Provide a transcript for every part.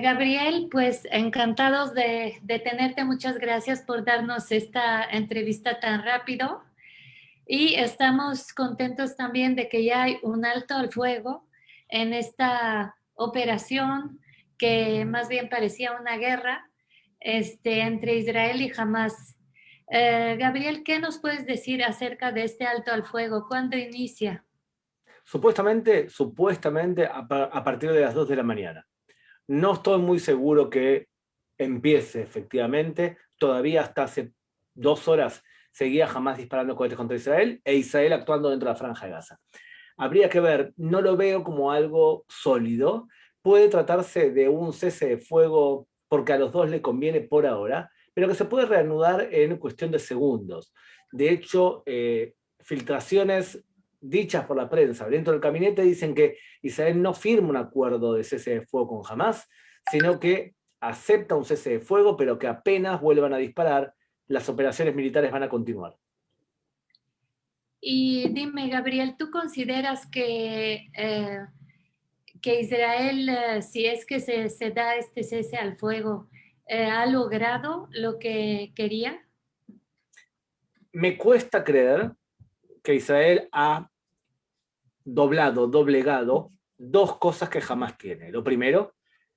Gabriel, pues encantados de tenerte. Muchas gracias por darnos esta entrevista tan rápido. Y estamos contentos también de que ya hay un alto al fuego en esta operación que más bien parecía una guerra entre Israel y Hamas. Gabriel, ¿qué nos puedes decir acerca de este alto al fuego? ¿Cuándo inicia? Supuestamente a partir de las 2 de la mañana. No estoy muy seguro que empiece efectivamente. Todavía hasta hace 2 horas seguía Hamás disparando cohetes contra Israel e Israel actuando dentro de la Franja de Gaza. Habría que ver, no lo veo como algo sólido. Puede tratarse de un cese de fuego porque a los dos le conviene por ahora, pero que se puede reanudar en cuestión de segundos. De hecho, filtraciones dichas por la prensa dentro del gabinete dicen que Israel no firma un acuerdo de cese de fuego con Hamas, sino que acepta un cese de fuego, pero que apenas vuelvan a disparar, las operaciones militares van a continuar. Y dime, Gabriel, ¿tú consideras que Israel, si es que se da este cese al fuego, ha logrado lo que quería? Me cuesta creer que Israel ha doblegado dos cosas que jamás tiene. Lo primero,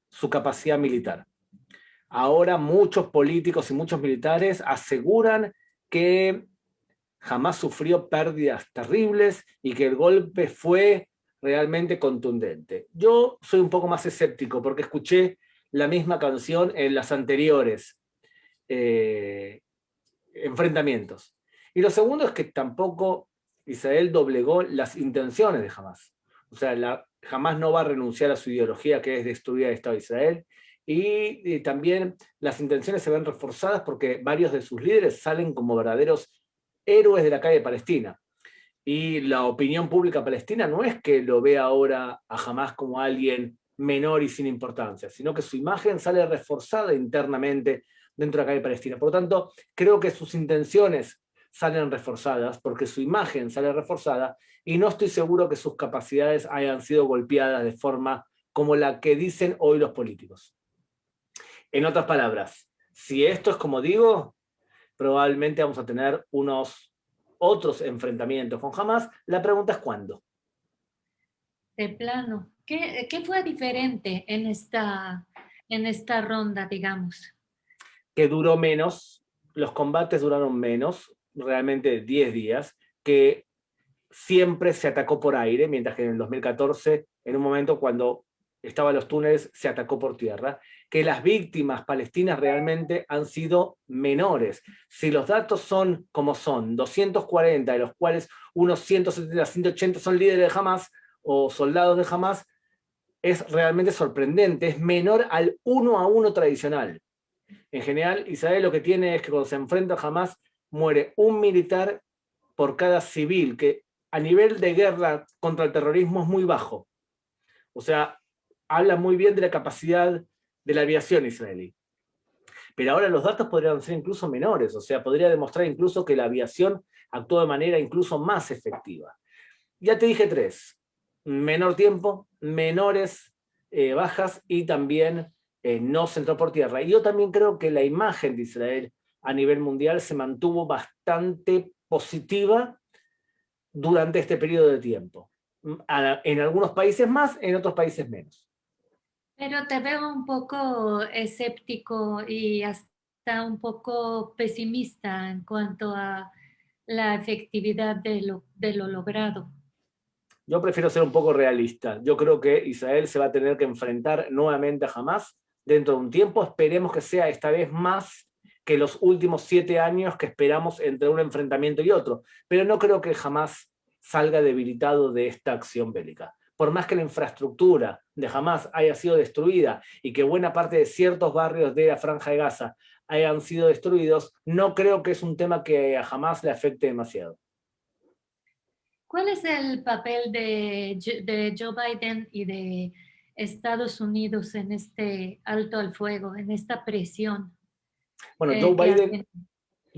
su capacidad militar. Ahora muchos políticos y muchos militares aseguran que jamás sufrió pérdidas terribles y que el golpe fue realmente contundente. Yo soy un poco más escéptico porque escuché la misma canción en las anteriores eh, enfrentamientos. Y lo segundo es que tampoco Israel doblegó las intenciones de Hamas. O sea, Hamas no va a renunciar a su ideología, que es destruir el Estado de Israel. Y también las intenciones se ven reforzadas porque varios de sus líderes salen como verdaderos héroes de la calle Palestina. Y la opinión pública palestina no es que lo vea ahora a Hamas como alguien menor y sin importancia, sino que su imagen sale reforzada internamente dentro de la calle Palestina. Por lo tanto, creo que sus intenciones salen reforzadas porque su imagen sale reforzada y no estoy seguro que sus capacidades hayan sido golpeadas de forma como la que dicen hoy los políticos. En otras palabras, si esto es como digo, probablemente vamos a tener unos otros enfrentamientos con Hamas. La pregunta es cuándo. De plano. ¿Qué fue diferente en esta ronda, digamos? Que duró menos, los combates duraron menos, realmente 10 días, que siempre se atacó por aire, mientras que en el 2014, en un momento cuando estaban los túneles, se atacó por tierra, que las víctimas palestinas realmente han sido menores. Si los datos son como son, 240, de los cuales unos 170, 180 son líderes de Hamas o soldados de Hamas, es realmente sorprendente, es menor al 1-1 tradicional. En general, Israel lo que tiene es que cuando se enfrenta a Hamas, muere un militar por cada civil, que a nivel de guerra contra el terrorismo es muy bajo. O sea, habla muy bien de la capacidad de la aviación israelí. Pero ahora los datos podrían ser incluso menores, o sea, podría demostrar incluso que la aviación actuó de manera incluso más efectiva. Ya te dije tres: menor tiempo, menores bajas y también no se entró por tierra. Y yo también creo que la imagen de Israel a nivel mundial se mantuvo bastante positiva durante este periodo de tiempo. En algunos países más, en otros países menos. Pero te veo un poco escéptico y hasta un poco pesimista en cuanto a la efectividad de lo logrado. Yo prefiero ser un poco realista. Yo creo que Israel se va a tener que enfrentar nuevamente a Hamas dentro de un tiempo. Esperemos que sea esta vez más que los últimos 7 años que esperamos entre un enfrentamiento y otro. Pero no creo que Hamas salga debilitado de esta acción bélica. Por más que la infraestructura de Hamas haya sido destruida y que buena parte de ciertos barrios de la Franja de Gaza hayan sido destruidos, no creo que es un tema que a Hamas le afecte demasiado. ¿Cuál es el papel de Joe Biden y de Estados Unidos en este alto al fuego, en esta presión Bueno, que hacen?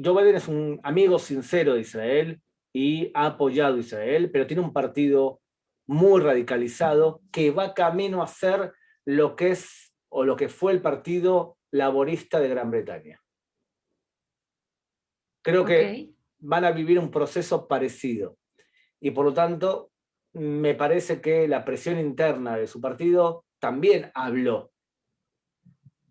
Joe Biden es un amigo sincero de Israel y ha apoyado a Israel, pero tiene un partido muy radicalizado que va camino a ser lo que es o lo que fue el Partido Laborista de Gran Bretaña. Creo que van a vivir un proceso parecido. Y por lo tanto, me parece que la presión interna de su partido también habló.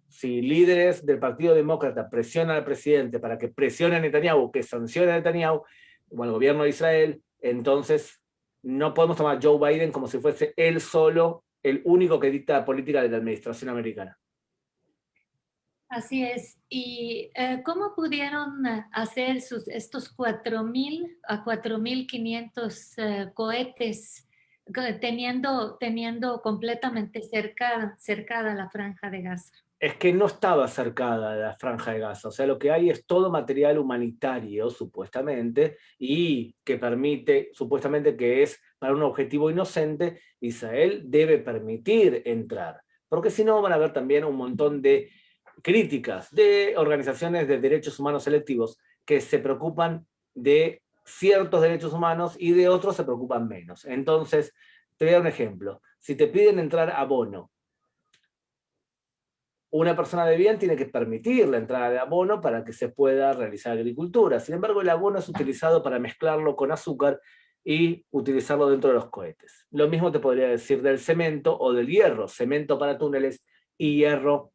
Si líderes del Partido Demócrata presionan al presidente para que presione a Netanyahu, que sancione a Netanyahu, o al gobierno de Israel, entonces no podemos tomar a Joe Biden como si fuese él solo el único que dicta la política de la administración americana. Así es. ¿Y cómo pudieron hacer estos 4,000 a 4,500 cohetes teniendo completamente cercada la Franja de Gaza? Es que no estaba cercada la Franja de Gaza, o sea, lo que hay es todo material humanitario, supuestamente, y que permite, supuestamente que es para un objetivo inocente, Israel debe permitir entrar, porque si no van a haber también un montón de críticas de organizaciones de derechos humanos selectivos que se preocupan de ciertos derechos humanos y de otros se preocupan menos. Entonces, te voy a dar un ejemplo. Si te piden entrar a abono, una persona de bien tiene que permitir la entrada de abono para que se pueda realizar agricultura. Sin embargo, el abono es utilizado para mezclarlo con azúcar y utilizarlo dentro de los cohetes. Lo mismo te podría decir del cemento o del hierro. Cemento para túneles y hierro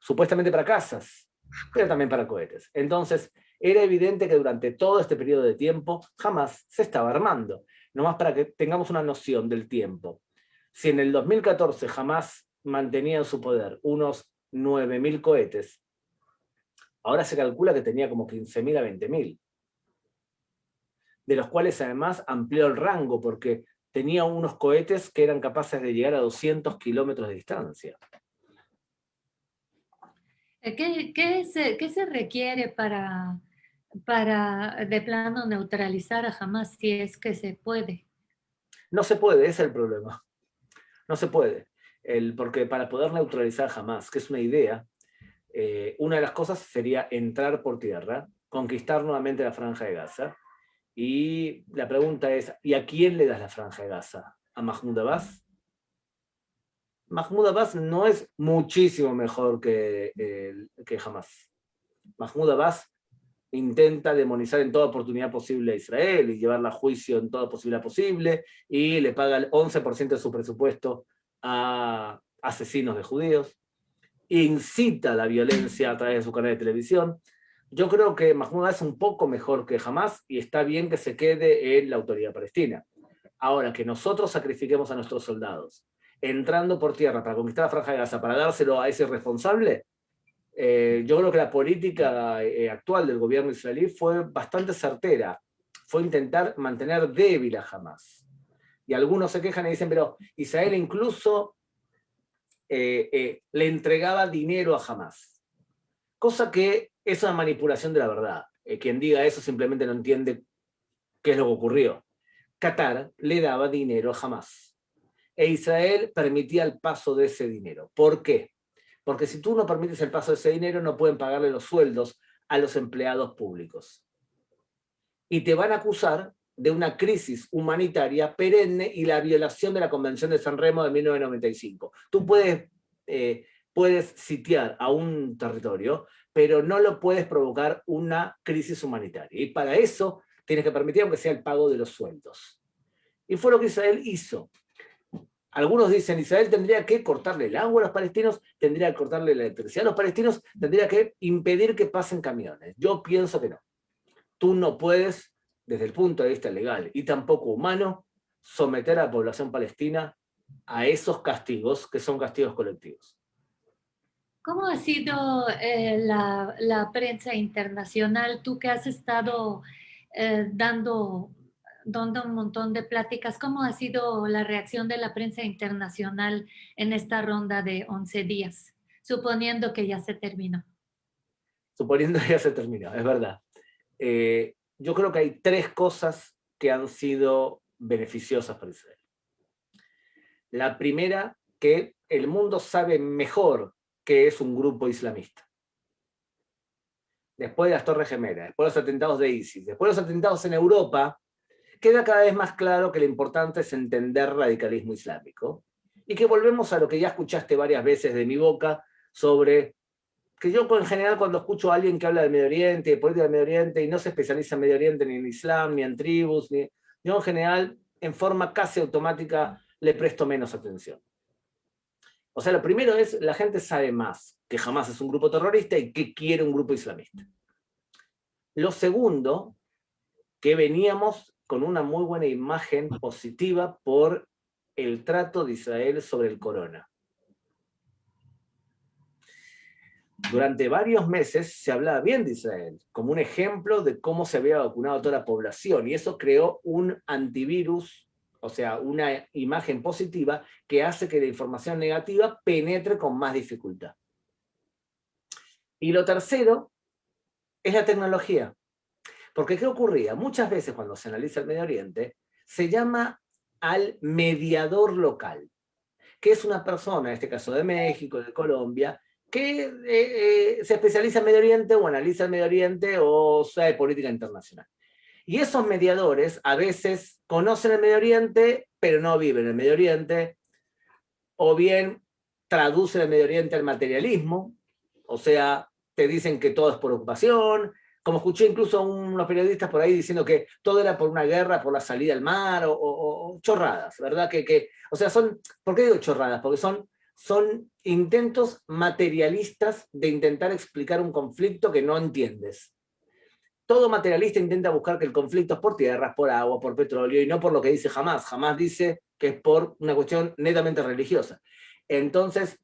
supuestamente para casas, pero también para cohetes. Entonces, era evidente que durante todo este periodo de tiempo Hamás se estaba armando. Nomás para que tengamos una noción del tiempo. Si en el 2014 Hamás mantenía en su poder unos 9.000 cohetes, ahora se calcula que tenía como 15.000 a 20.000, de los cuales además amplió el rango porque tenía unos cohetes que eran capaces de llegar a 200 kilómetros de distancia. ¿Qué se requiere para de plano neutralizar a Hamás si es que se puede? No se puede, ese es el problema. No se puede. Porque para poder neutralizar Hamás, que es una idea, una de las cosas sería entrar por tierra, conquistar nuevamente la Franja de Gaza. Y la pregunta es, ¿y a quién le das la Franja de Gaza? ¿A Mahmoud Abbas? Mahmoud Abbas no es muchísimo mejor que Hamás. Mahmoud Abbas intenta demonizar en toda oportunidad posible a Israel y llevarla a juicio en toda posibilidad posible, y le paga el 11% de su presupuesto a asesinos de judíos, incita la violencia a través de su canal de televisión. Yo creo que Mahmoud Abbas es un poco mejor que Hamás y está bien que se quede en la autoridad palestina. Ahora, que nosotros sacrifiquemos a nuestros soldados entrando por tierra para conquistar la Franja de Gaza, para dárselo a ese responsable, yo creo que la política actual del gobierno israelí fue bastante certera. Fue intentar mantener débil a Hamás. Y algunos se quejan y dicen, pero Israel incluso le entregaba dinero a Hamás. Cosa que es una manipulación de la verdad. Quien diga eso simplemente no entiende qué es lo que ocurrió. Qatar le daba dinero a Hamás. E Israel permitía el paso de ese dinero. ¿Por qué? Porque si tú no permites el paso de ese dinero, no pueden pagarle los sueldos a los empleados públicos. Y te van a acusar de una crisis humanitaria perenne y la violación de la Convención de San Remo de 1995. Tú puedes sitiar a un territorio, pero no lo puedes provocar una crisis humanitaria. Y para eso tienes que permitir, aunque sea el pago de los sueldos. Y fue lo que Israel hizo. Algunos dicen, Israel tendría que cortarle el agua a los palestinos, tendría que cortarle la electricidad a los palestinos, tendría que impedir que pasen camiones. Yo pienso que no. Tú no puedes, desde el punto de vista legal y tampoco humano, someter a la población palestina a esos castigos, que son castigos colectivos. ¿Cómo ha sido la prensa internacional? Tú que has estado dando un montón de pláticas, ¿cómo ha sido la reacción de la prensa internacional en esta ronda de 11 días, suponiendo que ya se terminó? Suponiendo que ya se terminó, es verdad. Yo creo que hay tres cosas que han sido beneficiosas para Israel. La primera, que el mundo sabe mejor que es un grupo islamista. Después de las Torres Gemelas, después de los atentados de ISIS, después de los atentados en Europa, queda cada vez más claro que lo importante es entender radicalismo islámico y que volvemos a lo que ya escuchaste varias veces de mi boca, sobre, que yo en general cuando escucho a alguien que habla del Medio Oriente, de política del Medio Oriente, y no se especializa en Medio Oriente ni en Islam, ni en tribus, yo en general, en forma casi automática, le presto menos atención. O sea, lo primero es, la gente sabe más que Hamás es un grupo terrorista y que quiere un grupo islamista. Lo segundo, que veníamos con una muy buena imagen positiva por el trato de Israel sobre el corona. Durante varios meses se hablaba bien de Israel, como un ejemplo de cómo se había vacunado a toda la población, y eso creó un antivirus, o sea, una imagen positiva que hace que la información negativa penetre con más dificultad. Y lo tercero es la tecnología. Porque ¿qué ocurría? Muchas veces cuando se analiza el Medio Oriente, se llama al mediador local, que es una persona, en este caso de México, de Colombia, que se especializa en Medio Oriente o analiza el Medio Oriente o sabe política internacional. Y esos mediadores a veces conocen el Medio Oriente, pero no viven en el Medio Oriente, o bien traducen el Medio Oriente al materialismo, o sea, te dicen que todo es por ocupación, como escuché incluso a unos periodistas por ahí diciendo que todo era por una guerra, por la salida al mar, o chorradas, ¿verdad? O sea, ¿por qué digo chorradas? Porque son intentos materialistas de intentar explicar un conflicto que no entiendes. Todo materialista intenta buscar que el conflicto es por tierras, por agua, por petróleo, y no por lo que dice Hamás. Hamás dice que es por una cuestión netamente religiosa. Entonces,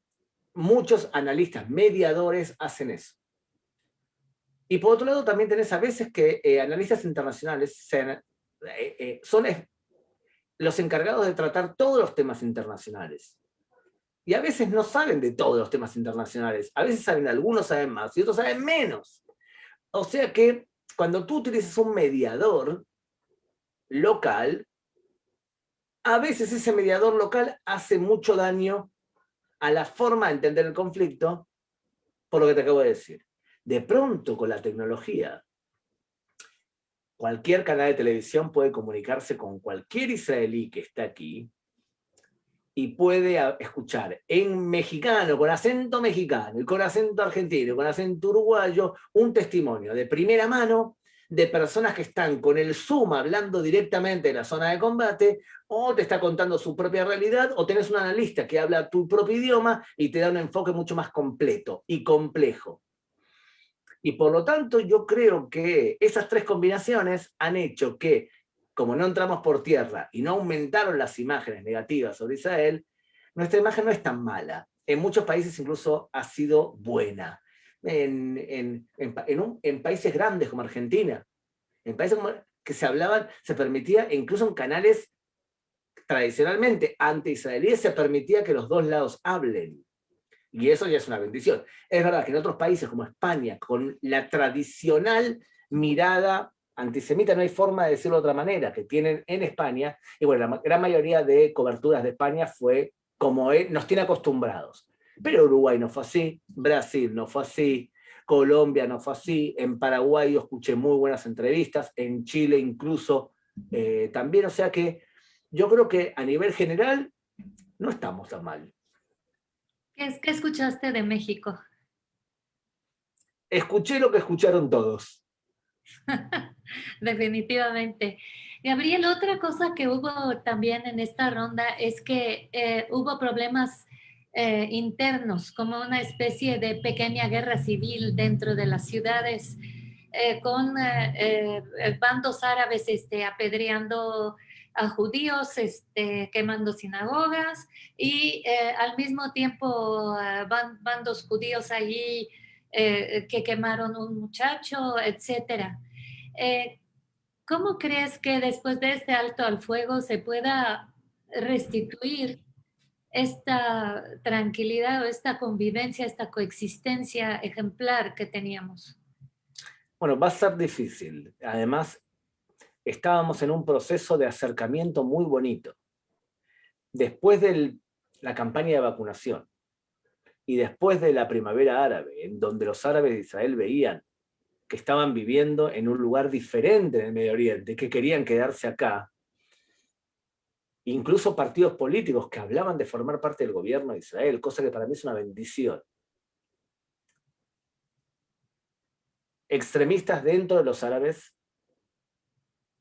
muchos analistas mediadores hacen eso. Y por otro lado, también tenés a veces que analistas internacionales son los encargados de tratar todos los temas internacionales. Y a veces no saben de todos los temas internacionales. A veces saben, algunos saben más y otros saben menos. O sea que cuando tú utilizas un mediador local, a veces ese mediador local hace mucho daño a la forma de entender el conflicto, por lo que te acabo de decir. De pronto, con la tecnología, cualquier canal de televisión puede comunicarse con cualquier israelí que está aquí y puede escuchar en mexicano, con acento mexicano, y con acento argentino, con acento uruguayo, un testimonio de primera mano de personas que están con el Zoom hablando directamente de la zona de combate, o te está contando su propia realidad, o tenés un analista que habla tu propio idioma y te da un enfoque mucho más completo y complejo. Y por lo tanto, yo creo que esas tres combinaciones han hecho que, como no entramos por tierra y no aumentaron las imágenes negativas sobre Israel, nuestra imagen no es tan mala. En muchos países incluso ha sido buena. En países grandes como Argentina, en países que se permitía, incluso en canales tradicionalmente anti-israelíes, se permitía que los dos lados hablen. Y eso ya es una bendición. Es verdad que en otros países como España, con la tradicional mirada antisemita, no hay forma de decirlo de otra manera, que tienen en España, y bueno, la gran mayoría de coberturas de España fue como nos tiene acostumbrados. Pero Uruguay no fue así, Brasil no fue así, Colombia no fue así, en Paraguay yo escuché muy buenas entrevistas, en Chile incluso también, o sea que yo creo que a nivel general no estamos tan mal. ¿Qué escuchaste de México? Escuché lo que escucharon todos. Definitivamente. Gabriel, otra cosa que hubo también en esta ronda es que hubo problemas internos, como una especie de pequeña guerra civil dentro de las ciudades, con bandos árabes apedreando a judíos, quemando sinagogas y al mismo tiempo bandos judíos allí que quemaron un muchacho, etcétera. Eh, ¿Cómo crees que después de este alto al fuego se pueda restituir esta tranquilidad o esta convivencia, esta coexistencia ejemplar que teníamos? Bueno, va a ser difícil. Además, estábamos en un proceso de acercamiento muy bonito. Después de la campaña de vacunación y después de la primavera árabe, en donde los árabes de Israel veían que estaban viviendo en un lugar diferente en el Medio Oriente, que querían quedarse acá, incluso partidos políticos que hablaban de formar parte del gobierno de Israel, cosa que para mí es una bendición. extremistas dentro de los árabes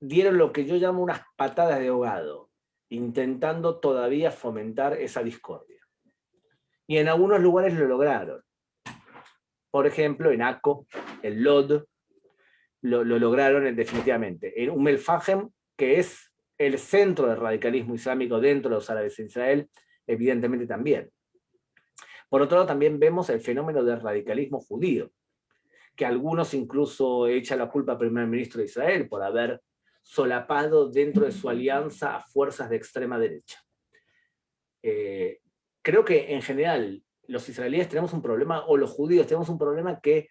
dieron lo que yo llamo unas patadas de ahogado, intentando todavía fomentar esa discordia. Y en algunos lugares lo lograron. Por ejemplo, en Akko, en Lod, lo lograron definitivamente. En el Fajem, que es el centro del radicalismo islámico dentro de los árabes en Israel, evidentemente también. Por otro lado, también vemos el fenómeno del radicalismo judío, que algunos incluso echan la culpa al primer ministro de Israel por haber solapado dentro de su alianza a fuerzas de extrema derecha. Creo que en general los israelíes tenemos un problema, o los judíos tenemos un problema que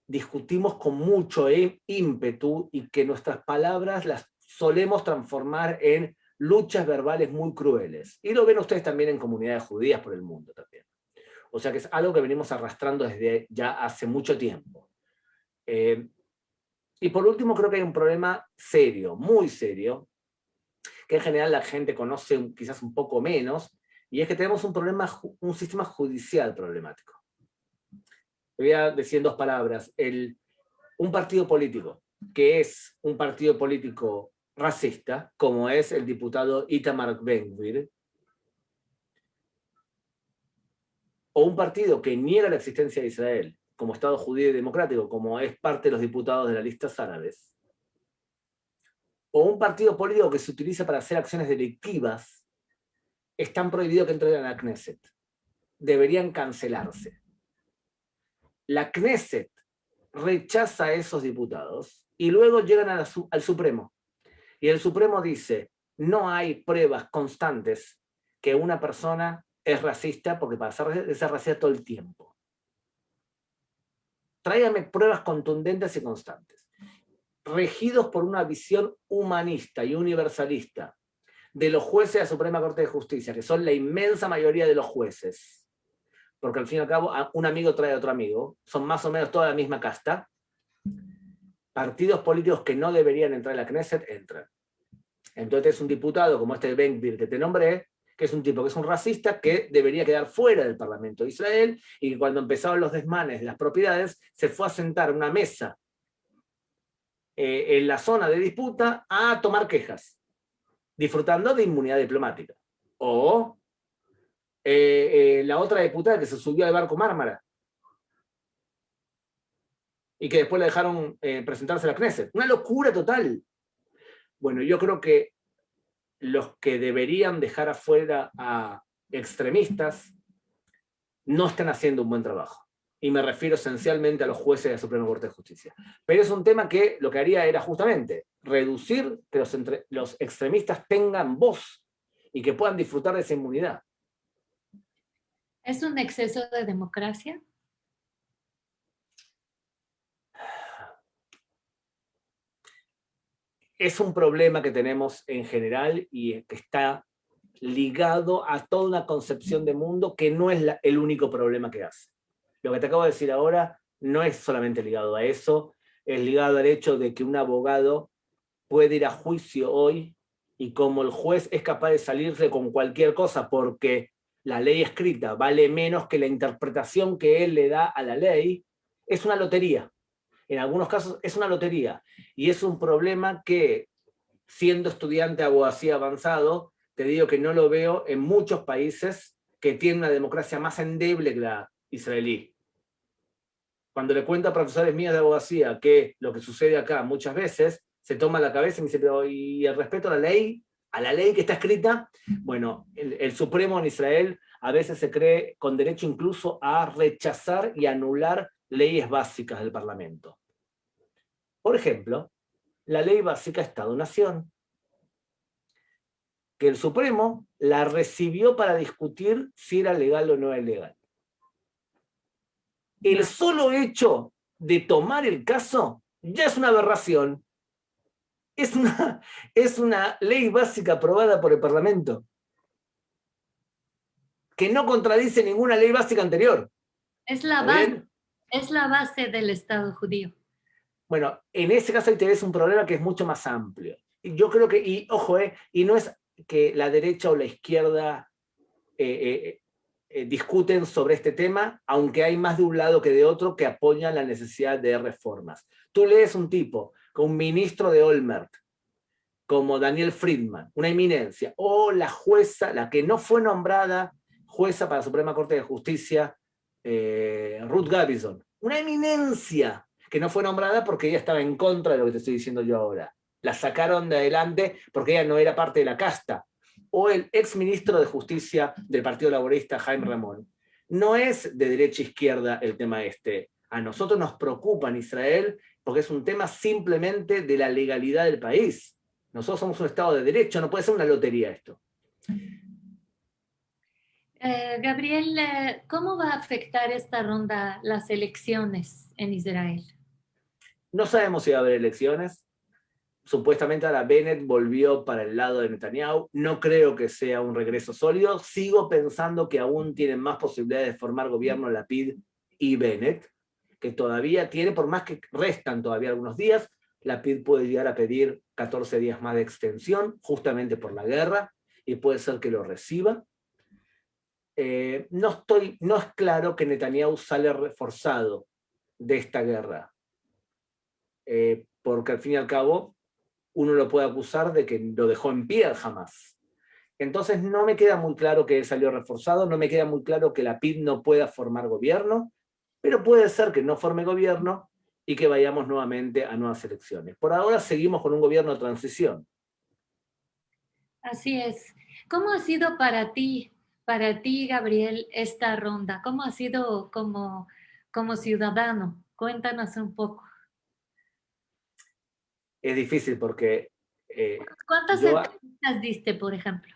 discutimos con mucho ímpetu y que nuestras palabras las solemos transformar en luchas verbales muy crueles. Y lo ven ustedes también en comunidades judías por el mundo también. O sea que es algo que venimos arrastrando desde ya hace mucho tiempo. Y por último creo que hay un problema serio, muy serio, que en general la gente conoce quizás un poco menos, y es que tenemos un sistema judicial problemático. Voy a decir en dos palabras. Un partido político, que es un partido político racista, como es el diputado Itamar Ben-Gvir, o un partido que niega la existencia de Israel como Estado judío y democrático, como es parte de los diputados de las listas árabes, o un partido político que se utiliza para hacer acciones delictivas, están prohibidos que entren a la Knesset. Deberían cancelarse. La Knesset rechaza a esos diputados y luego llegan al Supremo. Y el Supremo dice, no hay pruebas constantes que una persona es racista, porque para ser racista todo el tiempo. Tráigame pruebas contundentes y constantes. Regidos por una visión humanista y universalista de los jueces de la Suprema Corte de Justicia, que son la inmensa mayoría de los jueces, porque al fin y al cabo un amigo trae a otro amigo, son más o menos toda la misma casta, partidos políticos que no deberían entrar en la Knesset, entran. Entonces es un diputado como este Ben-Gvir que te nombré, que es un tipo que es un racista, que debería quedar fuera del Parlamento de Israel, y que cuando empezaron los desmanes de las propiedades, se fue a sentar a una mesa en la zona de disputa a tomar quejas, disfrutando de inmunidad diplomática. O la otra diputada que se subió al barco Mármara y que después la dejaron presentarse a la Knesset. Una locura total. Bueno, yo creo que los que deberían dejar afuera a extremistas no están haciendo un buen trabajo. Y me refiero esencialmente a los jueces de la Suprema Corte de Justicia. Pero es un tema que lo que haría era justamente reducir que los extremistas tengan voz y que puedan disfrutar de esa inmunidad. ¿Es un exceso de democracia? Es un problema que tenemos en general y que está ligado a toda una concepción de mundo que no es el único problema que hace. Lo que te acabo de decir ahora no es solamente ligado a eso, es ligado al hecho de que un abogado puede ir a juicio hoy y como el juez es capaz de salirse con cualquier cosa porque la ley escrita vale menos que la interpretación que él le da a la ley, es una lotería. En algunos casos es una lotería. Y es un problema que, siendo estudiante de abogacía avanzado, te digo que no lo veo en muchos países que tienen una democracia más endeble que la israelí. Cuando le cuento a profesores míos de abogacía que lo que sucede acá muchas veces, se toma la cabeza y me dice, pero ¿y el respeto a la ley que está escrita? Bueno, el Supremo en Israel a veces se cree con derecho incluso a rechazar y anular leyes básicas del Parlamento. Por ejemplo, la ley básica Estado-Nación, que el Supremo la recibió para discutir si era legal o no era legal. El solo hecho de tomar el caso ya es una aberración. Es una ley básica aprobada por el Parlamento, que no contradice ninguna ley básica anterior. Es la base del Estado judío. Bueno, en ese caso ahí te ves un problema que es mucho más amplio. Y yo creo que, y ojo, y no es que la derecha o la izquierda discuten sobre este tema, aunque hay más de un lado que de otro que apoyan la necesidad de reformas. Tú lees un tipo, con un ministro de Olmert, como Daniel Friedman, una eminencia, o la jueza, la que no fue nombrada jueza para la Suprema Corte de Justicia, Ruth Gavison, una eminencia que no fue nombrada porque ella estaba en contra de lo que te estoy diciendo yo ahora. La sacaron de adelante porque ella no era parte de la casta. O el ex ministro de Justicia del Partido Laborista, Jaime Ramón. No es de derecha a izquierda el tema este. A nosotros nos preocupa en Israel porque es un tema simplemente de la legalidad del país. Nosotros somos un Estado de Derecho, no puede ser una lotería esto. Gabriel, ¿cómo va a afectar esta ronda las elecciones en Israel? No sabemos si va a haber elecciones. Supuestamente ahora Bennett volvió para el lado de Netanyahu. No creo que sea un regreso sólido. Sigo pensando que aún tienen más posibilidades de formar gobierno Lapid y Bennett, que todavía tiene, por más que restan todavía algunos días, Lapid puede llegar a pedir 14 días más de extensión, justamente por la guerra, y puede ser que lo reciba. No es claro que Netanyahu sale reforzado de esta guerra, porque al fin y al cabo uno lo puede acusar de que lo dejó en pie jamás. Entonces no me queda muy claro que él salió reforzado, no me queda muy claro que la PID no pueda formar gobierno, pero puede ser que no forme gobierno y que vayamos nuevamente a nuevas elecciones. Por ahora seguimos con un gobierno de transición. Así es. ¿Cómo ha sido para ti, Gabriel, esta ronda? ¿Cómo ha sido como ciudadano? Cuéntanos un poco. Es difícil porque ¿Cuántas yo entrevistas diste, por ejemplo?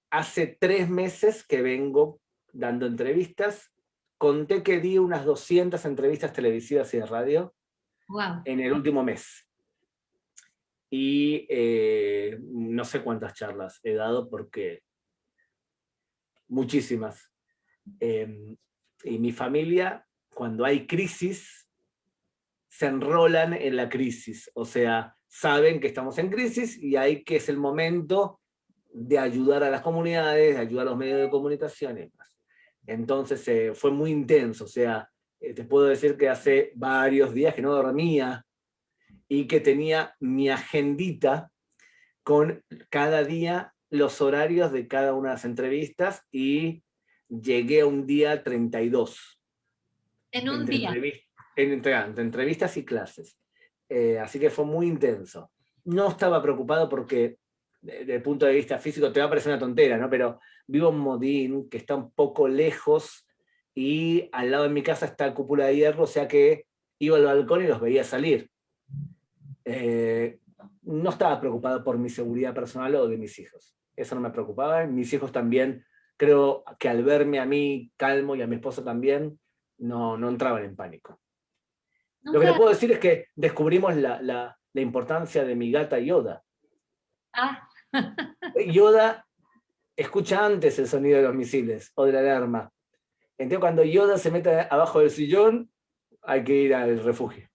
hace 3 meses que vengo dando entrevistas. Conté que di unas 200 entrevistas televisivas y de radio Wow. en el último mes. Y no sé cuántas charlas he dado porque muchísimas. Y mi familia, cuando hay crisis, se enrolan en la crisis. O sea, saben que estamos en crisis y ahí que es el momento de ayudar a las comunidades, de ayudar a los medios de comunicación y demás. Entonces fue muy intenso. O sea, te puedo decir que hace varios días que no dormía y que tenía mi agendita con cada día los horarios de cada una de las entrevistas y llegué a un día 32 En un entre, día. entre entrevistas y clases. Así que fue muy intenso. No estaba preocupado porque, desde el punto de vista físico, te va a parecer una tontera, ¿no? Pero vivo en Modín, que está un poco lejos, y al lado de mi casa está la cúpula de hierro, o sea que iba al balcón y los veía salir. No estaba preocupado por mi seguridad personal o de mis hijos. Eso no me preocupaba. Mis hijos también, creo que al verme a mí calmo y a mi esposa también, no entraban en pánico. Lo que te Nunca. puedo decir es que descubrimos la importancia de mi gata Yoda. Ah, Yoda escucha antes el sonido de los misiles o de la alarma. Entonces cuando Yoda se mete abajo del sillón, hay que ir al refugio.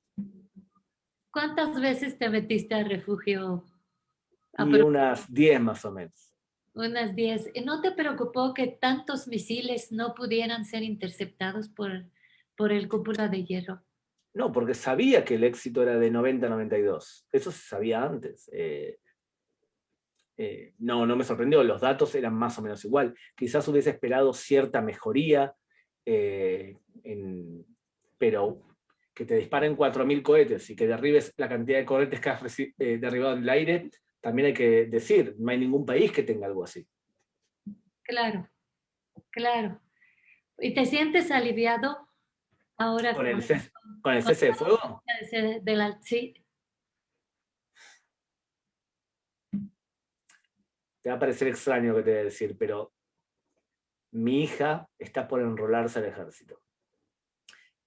¿cuántas veces te metiste al refugio? Y unas 10 más o menos. Unas 10. ¿No te preocupó que tantos misiles no pudieran ser interceptados por el cúpula de hierro? No, porque sabía que el éxito era de 90-92. Eso se sabía antes. No me sorprendió, los datos eran más o menos igual. Quizás hubiese esperado cierta mejoría, pero que te disparen 4.000 cohetes y que derribes la cantidad de cohetes que has derribado en el aire, también hay que decir, no hay ningún país que tenga algo así. Claro, claro. ¿Y te sientes aliviado ahora Con el cese, con el con cese de fuego, sí? te va a parecer extraño que te voy a decir, pero mi hija está por enrolarse al ejército.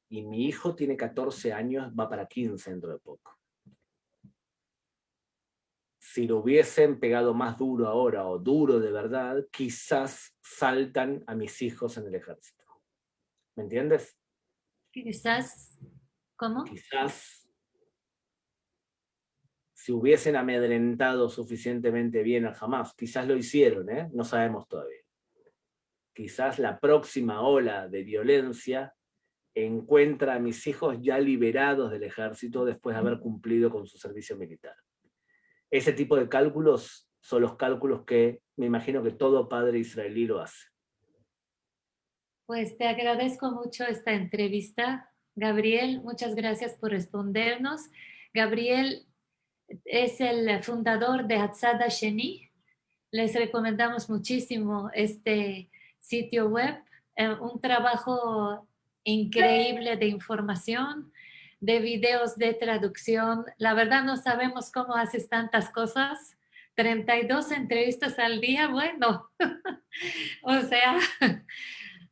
Y mi hijo tiene 14 años, va para 15 dentro de poco. Si lo hubiesen pegado más duro ahora o duro de verdad, quizás saltan a mis hijos en el ejército. ¿Me entiendes? Quizás, ¿cómo? Quizás si hubiesen amedrentado suficientemente bien a Hamas, quizás lo hicieron, ¿eh? No sabemos todavía. quizás la próxima ola de violencia encuentra a mis hijos ya liberados del ejército después de haber cumplido con su servicio militar. Ese tipo de cálculos son los cálculos que me imagino que todo padre israelí lo hace. Pues te agradezco mucho esta entrevista, Gabriel. Muchas gracias por respondernos. Gabriel es el fundador de Hatzad Sheni. Les recomendamos muchísimo este sitio web, un trabajo increíble de información, de videos de traducción. La verdad no sabemos cómo haces tantas cosas. 32 entrevistas al día, bueno, o sea,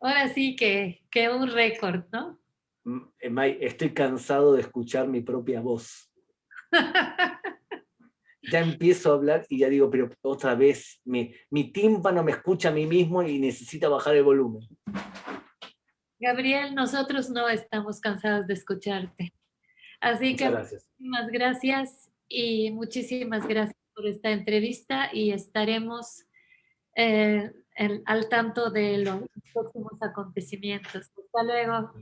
ahora sí que un récord, ¿no? May, estoy cansado de escuchar mi propia voz. Ya empiezo a hablar y ya digo, pero otra vez, mi tímpano me escucha a mí mismo y necesita bajar el volumen. Gabriel, nosotros no estamos cansados de escucharte. Así que Muchas gracias. muchísimas gracias y muchísimas gracias por esta entrevista y estaremos al tanto de los próximos acontecimientos. Hasta luego.